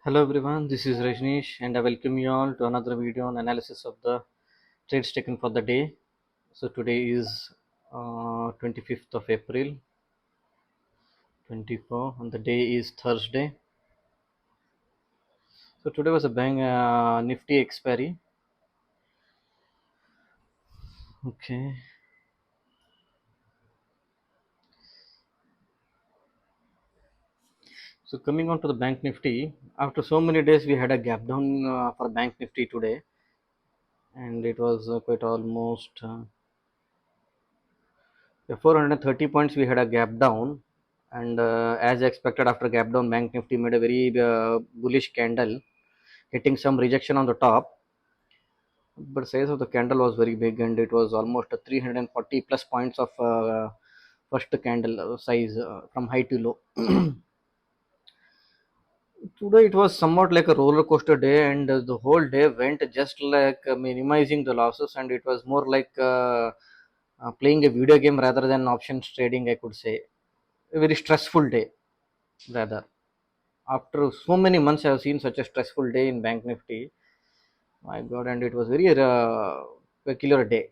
Hello everyone, this is Rajneesh and I welcome you all to another video on analysis of the trades taken for the day. So today is 25th of April 24 and the day is Thursday. So today was a bank nifty expiry. Okay. So coming on to the bank nifty, after so many days we had a gap down for bank nifty today and it was quite almost 430 points we had a gap down, and as expected after gap down bank nifty made a very bullish candle hitting some rejection on the top, but size of the candle was very big and it was almost 340 plus points of first candle size from high to low. Today it was somewhat like a roller coaster day, and the whole day went just like minimizing the losses, and it was more like playing a video game rather than options trading, I could say. A very stressful day rather. After so many months I have seen such a stressful day in bank nifty. My god, and it was very peculiar day.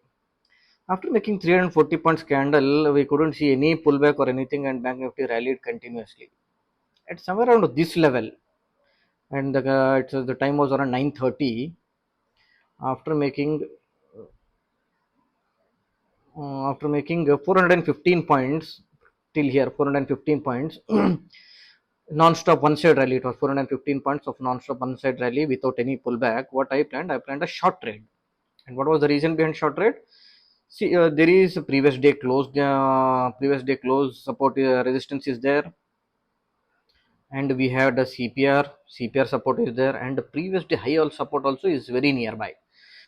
After making 340 points candle, we couldn't see any pullback or anything, and bank nifty rallied continuously at somewhere around this level. And the time was around 9:30. After making after making 415 points till here, 415 points non-stop one side rally. It was 415 points of non-stop one side rally without any pullback. What I planned a short trade. And what was the reason behind short trade? See, there is a previous day close support resistance is there, and we have the CPR support is there, and the previous day high support also is very nearby.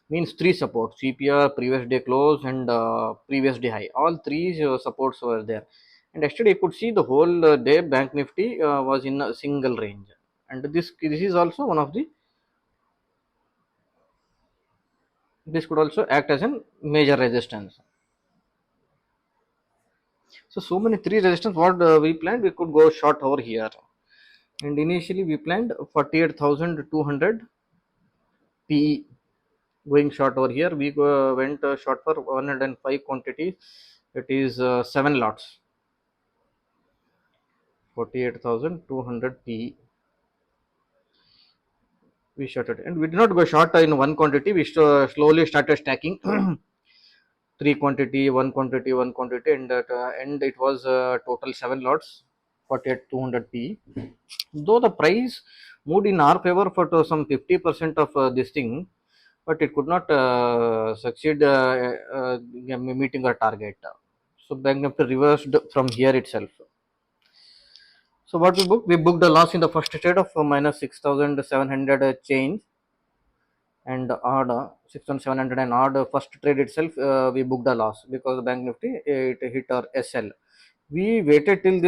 Means three supports: CPR, previous day close, and previous day high. All three supports were there. And yesterday you could see the whole day Bank Nifty was in a single range, and this is also one of the, this could also act as a major resistance. So many three resistance. What we planned, we could go short over here. And initially we planned 48,200 PE going short over here. We went short for 105 quantity. It is 7 lots. 48,200 PE. We shorted, and we did not go short in one quantity. We slowly started stacking three quantity, one quantity, and at end it was total 7 lots, 48,200 PE. Though the price moved in our favor for to some 50% of this thing, but it could not succeed meeting our target. So Bank Nifty reversed from here itself. So what we booked? We booked a loss in the first trade of minus 6,700 change, and odd 6,700 and odd first trade itself we booked a loss because the Bank Nifty it hit our SL. We waited till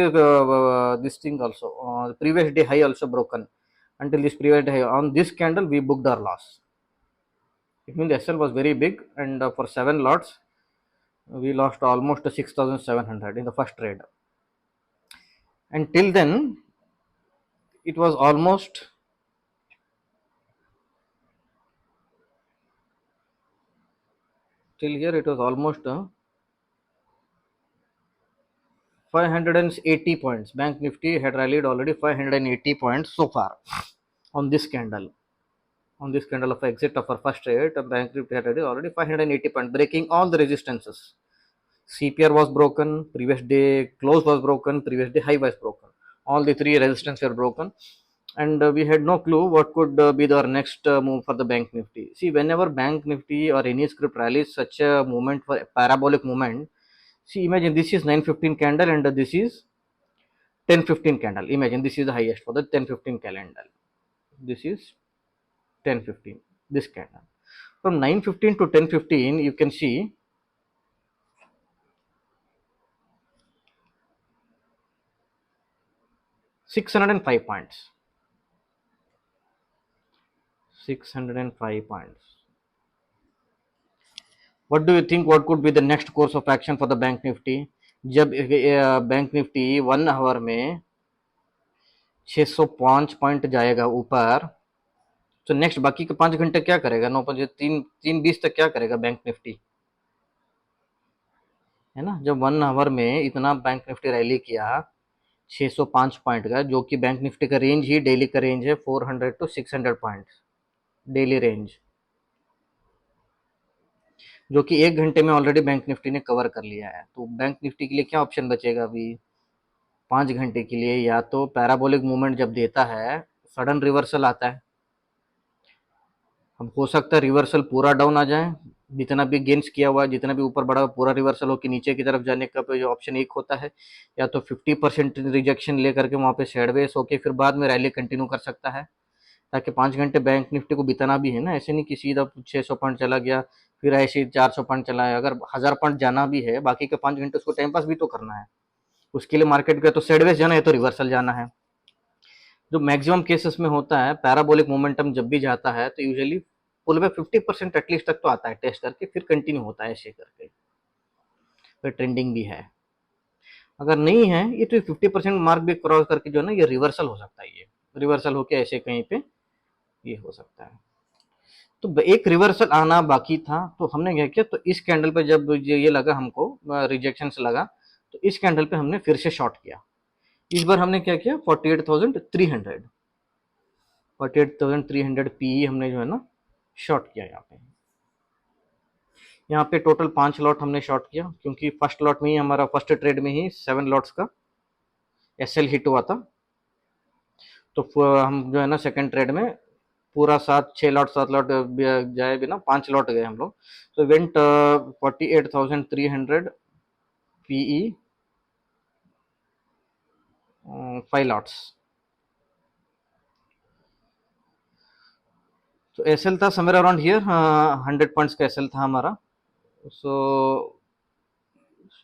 this thing also the previous day high also broken. Until this previous day high on this candle we booked our loss. It means the SL was very big, and for 7 lots we lost almost 6,700 in the first trade. And till then it was almost till here it was almost 580 points. Bank Nifty had rallied already 580 points so far on this candle. On this candle of exit of our first trade, Bank Nifty had already 580 points, breaking all the resistances. CPR was broken, previous day close was broken, previous day high was broken. All the three resistance were broken, and we had no clue what could be our next move for the Bank Nifty. See, whenever Bank Nifty or any script rallies such a movement for a parabolic movement, see, imagine this is 9:15 candle and this is 10:15 candle. Imagine this is the highest for the 10:15 calendar. This is 10:15. This candle. From 9:15 to 10:15, you can see 605 points. 605 points. What do you think? What could be the next course of action for the Bank Nifty? जब Bank Nifty 1 hour में 605 point जाएगा ऊपर, तो next बाकी के 5 घंटे क्या करेगा? 9 5 3 3:20 तक क्या करेगा बैंक निफ्टी, है ना? जब 1 आवर में इतना बैंक निफ्टी रैली किया 605 पॉइंट का, जो कि बैंक निफ्टी का रेंज ही डेली का रेंज है 400 to 600 पॉइंट डेली रेंज, जो कि 1 घंटे में ऑलरेडी बैंक निफ्टी ने कवर कर लिया है। तो बैंक निफ्टी के लिए क्या ऑप्शन बचेगा अभी 5 घंटे के लिए? या तो पैराबोलिक मूवमेंट जब देता है सडन रिवर्सल आता है, अब हो सकता है रिवर्सल पूरा डाउन आ जाए, जितना भी गेन्स किया हुआ है, जितना भी ऊपर बढ़ा हुआ पूरा रिवर्सल होकर नीचे की तरफ जाने का जो ऑप्शन एक होता है, या तो 50% रिजेक्शन लेकर के वहाँ पे साइडवेज होके फिर बाद में रैली कंटिन्यू कर सकता है, ताकि 5 घंटे बैंक निफ्टी को बिताना भी है ना। ऐसे नहीं कि सीधा 600 पॉइंट चला गया फिर ऐसे 400 पॉइंट चला है, अगर 1000 पॉइंट जाना भी है बाकी के 5 घंटे उसको टाइम पास भी तो करना है, उसके लिए मार्केट का तो साइडवेज जाना है तो रिवर्सल जाना है। जो मैक्सिमम केसेस में होता है पैराबोलिक मोमेंटम जब भी जाता है तो यूजुअली पुल बैक 50% एटलीस्ट तक तो आता है टेस्ट करके, फिर कंटिन्यू होता है ऐसे करके, फिर ट्रेंडिंग भी है। अगर नहीं है ये तो 50% मार्क भी क्रॉस करके जो है ना ये रिवर्सल हो सकता है, ये रिवर्सल होके ऐसे कहीं पे ये हो सकता है। तो एक रिवर्सल आना बाकी था, तो हमने क्या किया, तो इस कैंडल पे जब ये लगा हमको रिजेक्शन से लगा, तो इस कैंडल पे हमने फिर से शॉर्ट किया। इस बार हमने क्या किया 48,300 48,300 पी हमने जो है ना शॉर्ट किया। यहाँ पे टोटल 5 लॉट हमने शॉर्ट किया, क्योंकि फर्स्ट लॉट में ही हमारा फर्स्ट ट्रेड में ही 7 लॉट्स का एसएल हिट हुआ था। तो हम जो है ना सेकंड ट्रेड में पूरा 7 6 लॉट 7 लॉट जाए बिना 5 लॉट गए हम लोग। तो वेंट 48,300 पीई 5 लॉट्स। तो एसएल था समवेयर अराउंड हियर, 100 पॉइंट्स का एसएल था हमारा। So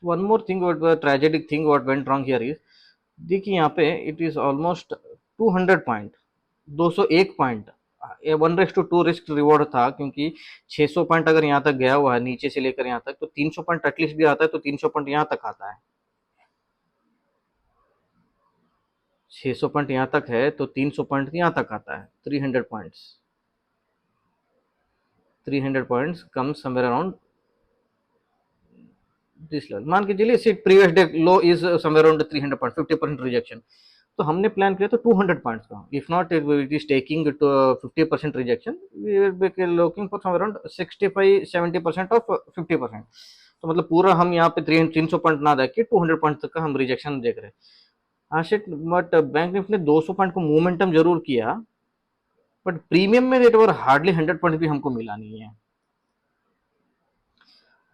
one more thing what tragedic thing what went wrong here is, देखिए यहाँ पे it is almost 200 point 201 point 1:2 risk reward था, क्योंकि 600 पॉइंट अगर यहाँ तक गया हुआ है नीचे से लेकर यहाँ तक, तो 300 पॉइंट एटलीस्ट भी आता है, तो 300 पॉइंट यहाँ तक आता है। 600 पॉइंट यहाँ तक है तो 300 पॉइंट यहाँ तक आता है। 300 पॉइंट्स कम समवेयर अराउंड दिस लेवल। मान के चलिए सिट previous day low is somewhere around 300 point 50% rejection, तो हमने प्लान किया तो 200 पॉइंट्स का, if not it is taking to 50% rejection, we will be looking for somewhere around 65-70% of 50%। तो मतलब पूरा हम यहाँ पे 300 पॉइंट ना देख के 200 पॉइंट तक का हम रिजेक्शन देख रहे हैं। आशित बट बैंक निफ्टी ने 200 पॉइंट को मोमेंटम जरूर किया, बट प्रीमियम में रेट और हार्डली 100 पॉइंट भी हमको मिला नहीं है।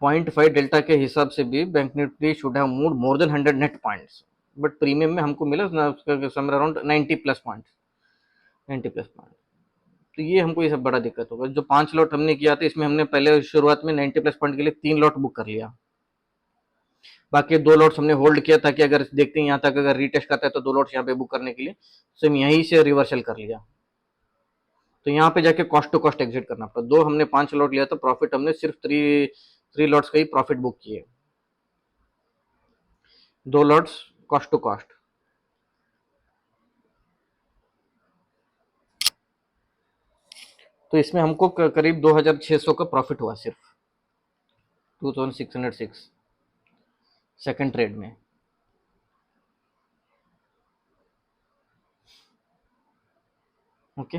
0.5 डेल्टा के हिसाब से भी bank Nifty should have moved more than 100 net points, but premium में हमको मिला somewhere around 90 plus point 90 plus point. तो ये हमको ये सब बड़ा दिक्कत होगा। जो 5 लॉट हमने किया था इसमें हमने पहले शुरुआत में 90 प्लस पॉइंट के लिए 3 लॉट बुक कर लिया, बाकी 2 लॉट्स हमने होल्ड किया था कि अगर देखते हैं यहाँ तक अगर रीटेस्ट करता है तो 2 लॉट्स यहाँ पे बुक करने के लिए, सेम यहीं से रिवर्सल कर लिया। तो यहाँ पे जाके कॉस्ट टू कॉस्ट एग्जिट करना पड़ा। दो हमने 5 लॉट लिया था, प्रॉफिट हमने सिर्फ थ्री लॉट्स का ही प्रॉफिट बुक किए, 2 लॉट्स कॉस्ट टू कॉस्ट। तो इसमें हमको करीब 2600 का प्रॉफिट हुआ सिर्फ 2606 सेकंड ट्रेड में। ओके,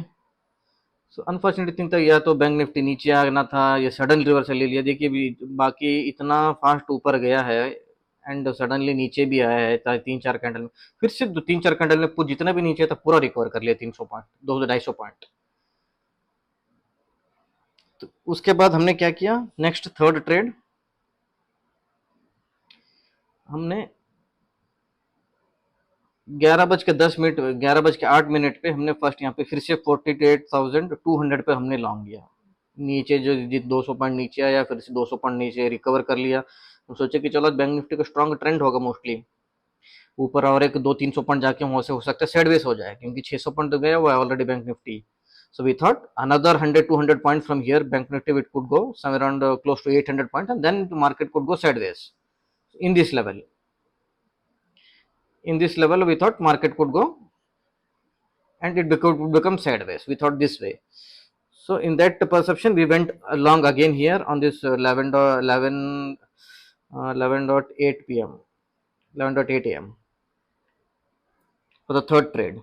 सो अनफॉर्चुनेट थिंग था, या तो बैंक निफ्टी नीचे आना था या सडन रिवर्सल ले लिया। देखिए भी बाकी इतना फास्ट ऊपर गया है एंड सडनली नीचे भी आया है 3 4 कैंडल में, फिर से 3 4 कैंडल में जितना भी नीचे था पूरा रिकवर कर लिया 300 पॉइंट 200-250 पॉइंट। तो उसके बाद हमने क्या किया, नेक्स्ट थर्ड ट्रेड हमने 11:10 11:08 पे हमने फर्स्ट यहाँ पे फिर से 48,200 पे हमने लॉन्ग लिया। नीचे जो 200 पॉइंट नीचे आया फिर से 200 पॉइंट नीचे रिकवर कर लिया। हम सोचे कि चलो बैंक निफ्टी का स्ट्रॉन्ग ट्रेंड होगा मोस्टली ऊपर, और एक 200-300 पॉइंट जाके वहां से हो सकता है साइडवेज हो जाए, क्योंकि 600 पॉइंट तो गया हुआ है already bank Nifty. So we thought another 100-200 points from here, Bank Nifty it could go somewhere around close to 800 points, and then the market could go sideways in this level. In this level, we thought market could go and it become sideways. We thought this way. So in that perception, we went long again here on this 11.8 p.m. 11.8 a.m. for the third trade.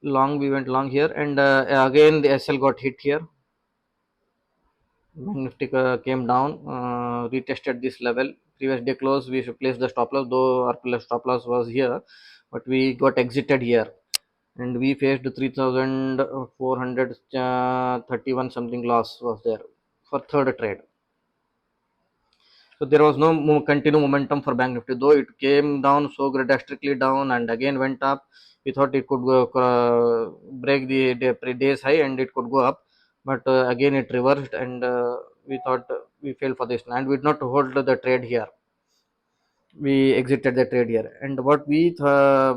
Long, we went long here, and again the SL got hit here. Bank Nifty came down, retested this level. Previous day close, we should place the stop loss, though our stop loss was here, but we got exited here, and we faced 3,431 something loss was there for third trade. So there was no continued momentum for Bank Nifty, though it came down so drastically down and again went up. We thought it could break the day's high and it could go up, but again it reversed, and we thought we failed for this, and we did not hold the trade here. We exited the trade here, and what we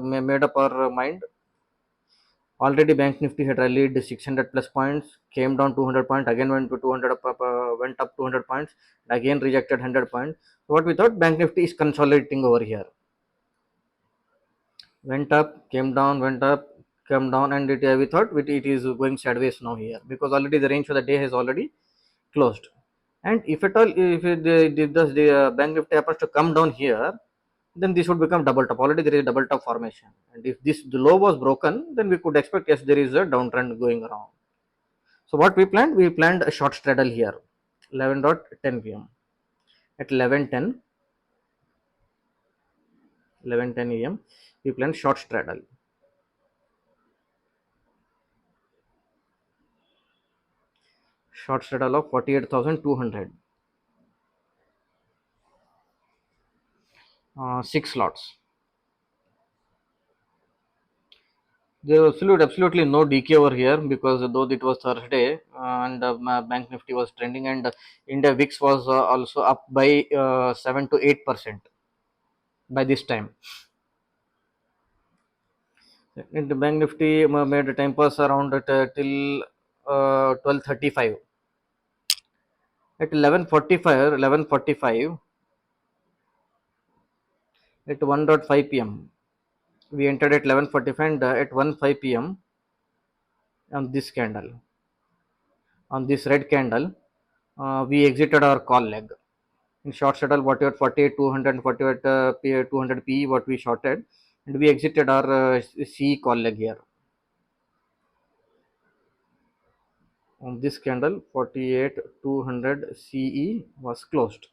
made up our mind. Already Bank Nifty had rallied 600 plus points, came down 200 points, again went to 200 went up 200 points, again rejected 100 points. So what we thought, Bank Nifty is consolidating over here. Went up, came down, went up, came down, and we thought it is going sideways now here, because already the range for the day has already closed. And if at all, if the Bank Nifty happens to come down here, then this would become double top. Already there is a double top formation, and if the low was broken, then we could expect, yes, there is a downtrend going around. So what we planned? We planned a short straddle here, 11.10 p.m. At 11:10 a.m. we planned short straddle. Short straddle of 48,200. 6 slots. There was absolutely no decay over here, because though it was Thursday, and Bank Nifty was trending, and India VIX was also up by 7 to 8% by this time. And the Bank Nifty made a time pass around till 12:35. At 11:45 at 1.5 p.m. we entered at 11:45, and at 1:05 p.m. on this candle, on this red candle, we exited our call leg. In short settle, whatever 48 200 48 200 p what we shorted, and we exited our C call leg here. On this candle, 48 200 CE was closed.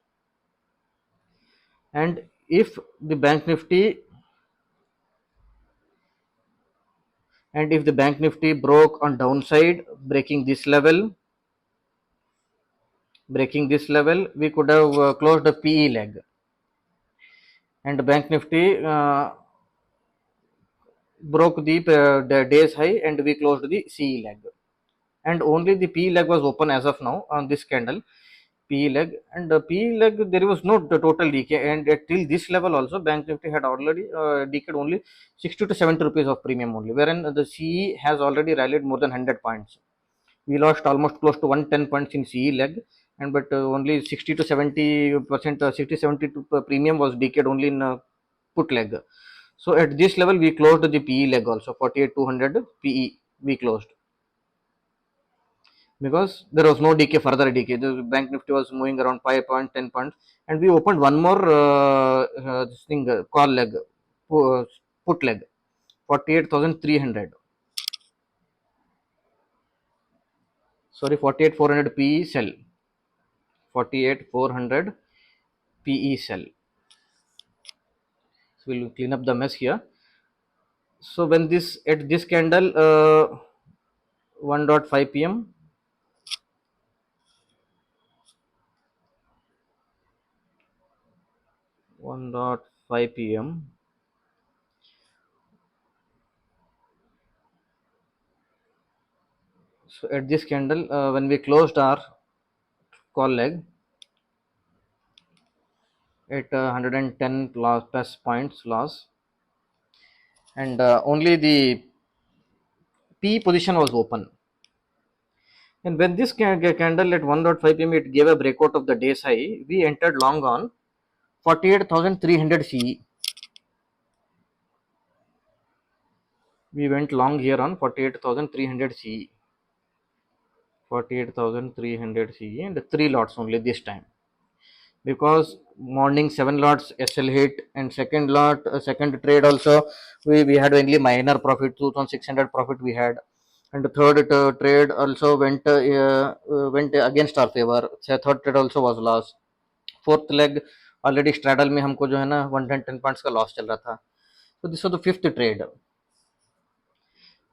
And if the Bank Nifty broke on downside, breaking this level, we could have closed the PE leg, and Bank Nifty broke the day's high, and we closed the CE leg, and only the PE leg was open as of now on this candle. PE leg, and PE leg, there was no total decay, and till this level also Bank Nifty had already decayed only 60 to 70 rupees of premium only, wherein the CE has already rallied more than 100 points. We lost almost close to 110 points in CE leg, and but only 60 to 70%, 60 70 to premium was decayed only in put leg. So at this level we closed the PE leg also, 48 200 PE we closed, because there was no decay, further decay. The Bank Nifty was moving around 5 points, 10 points, and we opened one more this thing, call leg, put leg, 48,300. Sorry, 48,400 PE sell, 48,400 PE sell. So we'll clean up the mess here. So when this at this candle 1.5 p.m. 1.5 p.m. So at this candle, when we closed our call leg at 110 plus points loss, and only the P position was open. And when this candle at 1.5 p.m. it gave a breakout of the day's high, we entered long on 48,300 CE. We went long here on 48,300 CE, 48,300 CE, and 3 lots only this time, because morning 7 lots SL hit, and second lot, second trade also we had only minor profit, 2,600 profit we had, and the third trade also went against our favor. Third trade also was loss. Fourth leg already straddle में हमको जो है ना 110 points का loss चल रहा था. So this was the fifth trade.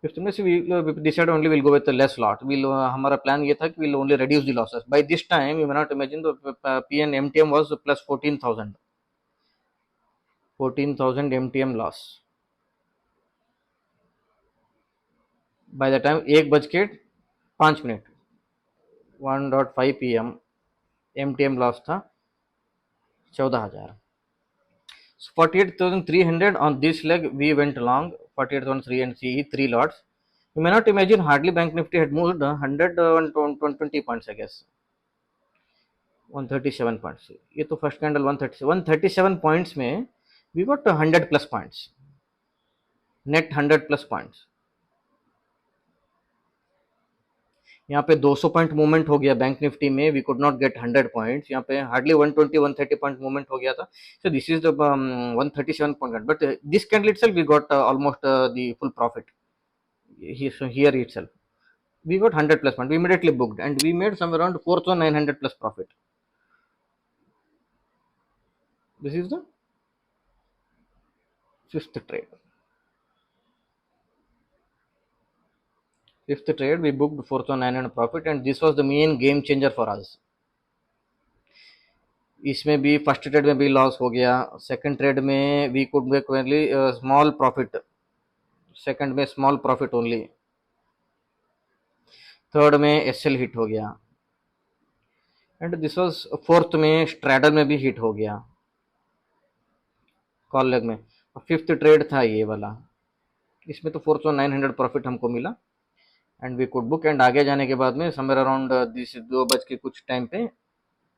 Fifth में से we decided only we'll go with the less lot. हमारा प्लान ये था कि we'll only reduce the losses. By this time you may not imagine the PN MTM was plus 14,000. 14,000 MTM loss. By the time 1:05 1:05 PM MTM loss था 14,000. So 48,300 on this leg we went long, 48,300 CE 3 lots. You may not imagine, hardly Bank Nifty had moved 100 120 points, I guess. 137 points. ये तो first candle 137 points में we got 100 plus points, net 100 plus points. यहाँ पे 200 point movement हो गया Bank Nifty में, we could not get 100 points. यहाँ पे हार्डली 120 130 पॉइंट मूवमेंट हो गया था. So this is the 137 point, but this candle itself we got almost the full profit. Here itself we got 100 plus point. We immediately booked and we made somewhere around 4,900 plus profit. This is the fifth trade. Fifth trade we booked 4,900 profit, and this was the main game changer for us. इसमें भी first trade में भी loss हो गया, second trade में we could make only small profit, second में small profit only, third में SL hit हो गया, एंड दिस वाज फोर्थ में स्ट्रैडल में भी हिट हो गया कॉल लेग में. फिफ्थ ट्रेड था ये वाला, इसमें तो 4,900 प्रॉफिट हमको मिला and we could book. And आगे जाने के बाद में समवेयर अराउंड दिस 2 बज के कुछ टाइम पे,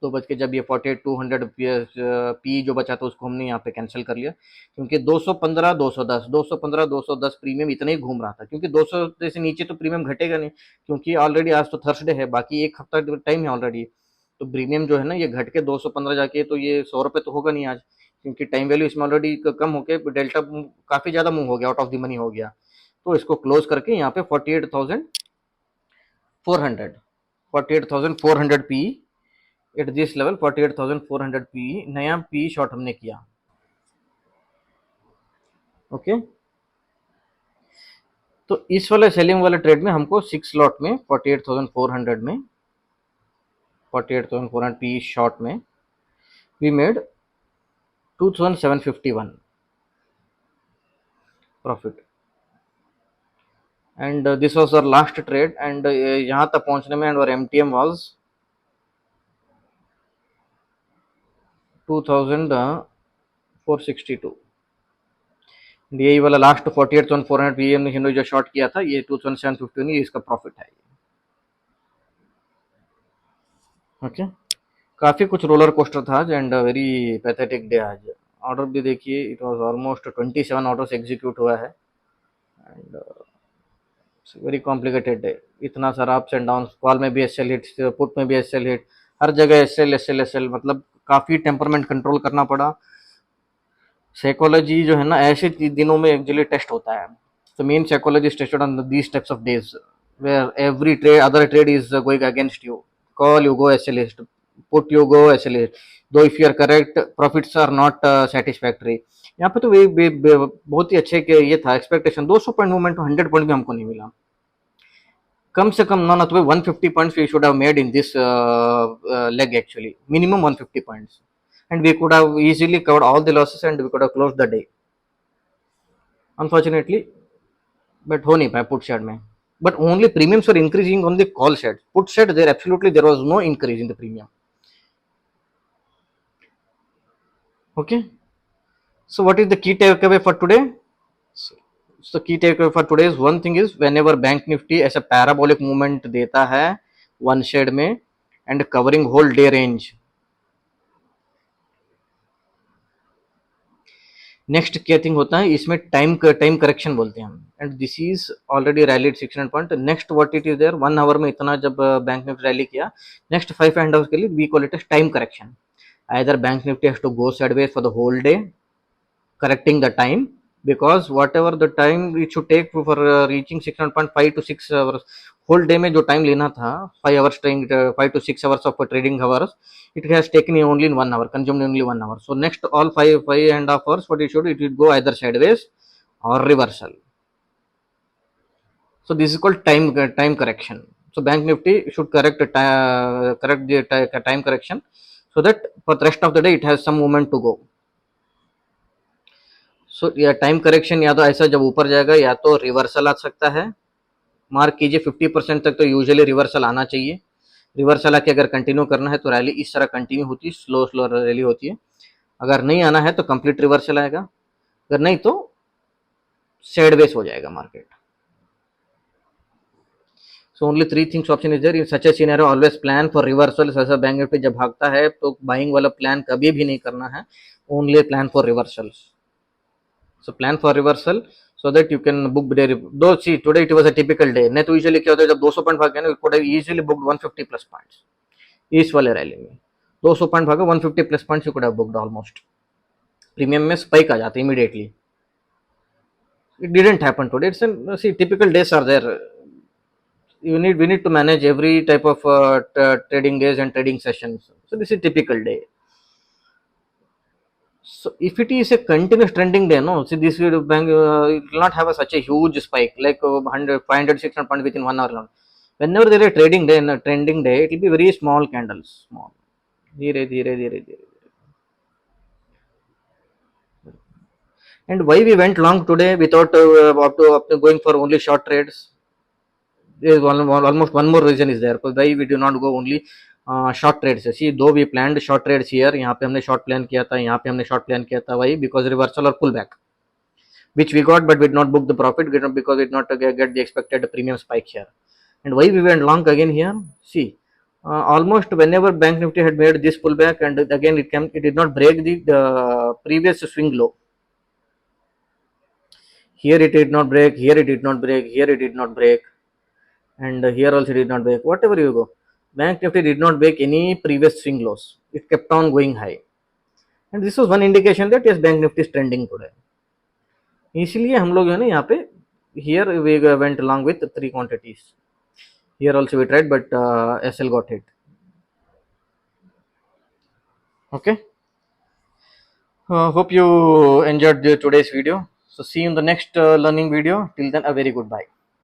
2 बज के जब ये 48,200 पी जो बचा था उसको हमने यहाँ पे कैंसिल कर लिया, क्योंकि 215 210 215 210 प्रीमियम इतना ही घूम रहा था, क्योंकि 200 से नीचे तो प्रीमियम घटेगा नहीं, क्योंकि ऑलरेडी आज तो थर्सडे है, बाकी एक हफ्ता टाइम है ऑलरेडी. तो प्रीमियम जो है ना ये घट के 215 जाके तो ये 100 रुपये तो होगा नहीं आज, क्योंकि टाइम वैल्यू इसमें ऑलरेडी कम होकर डेल्टा काफ़ी ज़्यादा मूव हो गया, आउट ऑफ द मनी हो गया. तो इसको क्लोज करके यहाँ पे 48,400 48,400 P at this level, 48,400 P नया पी शॉट हमने किया. ओके, तो इस वाले सेलिंग वाले ट्रेड में हमको 6 लॉट में 48,400 में 48,400 पी शॉट में we made 2,751 profit. And this was our last trade, and यहाँ तक पहुंचने में एंड और एमटीएम वाज 2,462. यही वाला लास्ट 48,400 पीएम ने जो शॉर्ट किया था ये 2,750 नहीं, इसका प्रॉफिट है. ओके, काफ़ी कुछ रोलर कोस्टर था आज एंड वेरी पैथेटिक डे आज. ऑर्डर भी देखिए, it was almost 27 orders execute हुआ है एंड वेरी कॉम्प्लिकेटेड डे. इतना सारा अप्स एंड डाउन, कॉल में भी एसएल हिट, पुट में भी एसएल हिट, हर जगह एसएल एसएल एसएल, मतलब काफ़ी टेम्परमेंट कंट्रोल करना पड़ा. साइकोलॉजी जो है ना ऐसे दिनों में एक्चुअली टेस्ट होता है. तो main psychology is tested on these types of days where every trade, other trade is going against you. Call you go SList, put you go SList, though if you are correct profits are not satisfactory. यहाँ पे तो बहुत ही अच्छे के ये था expectation, 200 point movement, 100 point भी हमको नहीं मिला. कम से कम ना तो 150 points we should have made in this leg actually, minimum 150 points, and we could have easily covered all the losses and we could have closed the day. Unfortunately, but हो नहीं पाया पुट साइड में. But only premiums were increasing on the call side. Put side there absolutely there was no increase in the premium. Okay, so what is the key takeaway for today? So key takeaway for today is, one thing is, whenever bank nifty ऐसा parabolic movement देता है one shade में and covering whole day range, next क्या thing होता है इसमें, time correction बोलते हैं हम, and this is already rallied 600 point. Next what it is there, 1 hour में इतना जब बैंक निफ्टी रैली किया, नेक्स्ट 5 आवर्स के लिए we call it as time correction. Either Bank Nifty has to go sideways for the whole day correcting the time, because whatever the time it should take for reaching 6.5 to 6 hours, whole day में जो time लेना था 5 hours trading, 5 to 6 hours of trading hours, it has taken only in 1 hour, consumed only 1 hour. So next all 5.5 hours what it should, it will go either sideways or reversal. So this is called time correction. So bank nifty should correct the time correction, so that for the rest of the day it has some movement to go. सो या time correction या तो ऐसा जब ऊपर जाएगा या तो reversal आ सकता है, मार्क कीजिए 50% तक तो यूजुअली रिवर्सल आना चाहिए। रिवर्सल आके अगर कंटिन्यू करना है तो रैली इस तरह कंटिन्यू होती है, स्लो स्लो रैली होती है। अगर नहीं आना है तो कंप्लीट रिवर्सल आएगा, अगर नहीं तो साइडवेज हो जाएगा market. So only 3 things option is there in such a scenario, always plan for reversal. ऐसा बैंक निफ्टी जब भागता है तो बाइंग वाला प्लान कभी भी नहीं करना है, only plan for reversals. So plan for reversal so that you can book there. Though see today it was a typical day, नहीं तो usually क्या होता है जब 200 पॉइंट भाग गया ना, could have easily booked 150 plus points इस वाले रैली में। 200 पॉइंट भागा, 150 plus points you could have booked almost। Premium में स्पाइक आ जाते immediately। It didn't happen today। It's an, see typical days are there, we need to manage every type of trading days and trading sessions। So this is typical day। So if it is a continuous trending day, no, see this bank it will not have such a huge spike like 100, 500, 600 points within 1 hour. Whenever there is a trading day and a trending day, it will be very small candles, small. धीरे धीरे धीरे धीरे। And why we went long today without up to going for only short trades? There is almost one more reason is there why we do not go only short trade से। See though we plan short trades here, यहाँ पे हमने short plan किया था, यहाँ पे हमने short plan किया था, वही बिकॉज रिवर्सल और pull back which we got but we did not book the profit because we did not get the expected premium spike here. And why we went long again here, see almost whenever bank nifty had made this pullback and again it did not break the previous swing low. Here it did not break, here it did not break, here it did not break, and here also did not break. Whatever you go, bank nifty did not break any previous swing lows, it kept on going high, and this was one indication that yes, bank nifty is trending today। इसलिए हम लोग जो है ना यहाँ पे here we went along with 3 quantities, here also we tried but SL got hit। Okay, hope you enjoyed today's video, so see you in the next learning video, till then a very good bye।